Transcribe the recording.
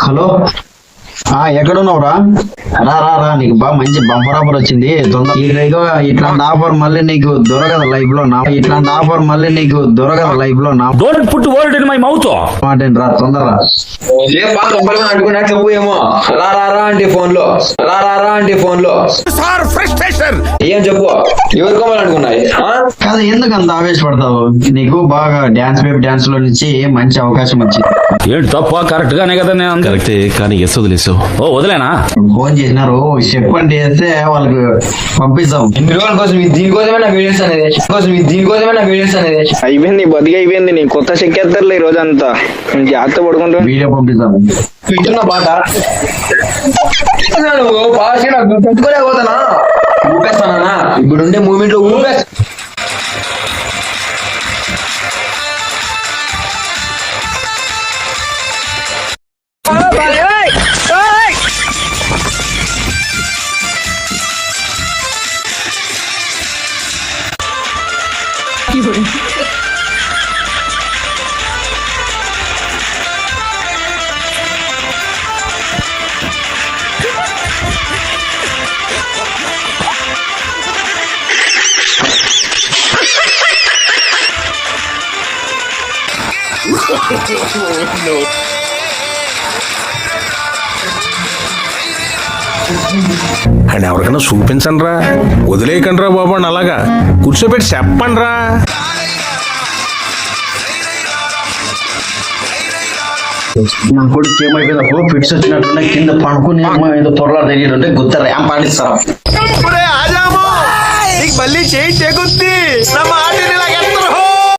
Hello, ఎక్కడున్నావురా? రా రా రా, నీకు బాగా మంచి బంపర్ ఆఫర్ వచ్చింది. తొందర ఇట్లాంటి ఆఫర్ మళ్ళీ నీకు దొరకదు లైఫ్ లో. ఇట్లాంటి ఆఫర్ మళ్ళీ నీకు దొరకదు లైఫ్ లో. Don't put word in my mouth. రా తొందరరా. చెప్పు రా రా రా అంటే ఫోన్ లో ఏం చెప్పు, ఎవరు కోవాలనుకున్నాయి? కాదు, ఎందుకు అంత ఆవేశపడతావు? నీకు బాగా డాన్స్ డాన్స్ లో నుంచి మంచి అవకాశం వచ్చింది. ఏంటి తప్ప? కరెక్ట్ గానే కదా నేను కరెక్టే, కానీ ఎస్ వదిలేసావు. ఓ వదిలేనా? ఫోన్ చేసినారు, చెప్పండి వేస్తే వాళ్ళకి పంపిస్తాం. ఇన్ని రోజుల కోసం దీనికోసమే నా వీడియోస్ అనేది అయిపోయింది, బతికి అయిపోయింది. నీ కొత్త చెక్కేస్తారులే ఈ రోజంతా. నేను జాగ్రత్త పడుకుంటా, వీడియో పంపిస్తాం. వింటున్న పాట నువ్వు పాస్ నాకు పెట్టుకోలేకపోతానా? ఊపేస్తానా? ఇప్పుడు ఉండే మూమెంట్ లో ఊపేస్తా. అండ్ ఎవరికైనా చూపించండి రా, వదిలేయకండి రా బాబు అని అలాగా కూర్చోబెట్టి చెప్పండి రా. నా కొడుకు ఏమైపోయిందో ఫిట్స్ వచ్చినట్టు కింద పడుకుని ఏదో త్వరలో తెలియడంటే గుత్త ర్యాంప్ ఆడిస్తారా? మళ్ళీ చేయి చెగుద్ది.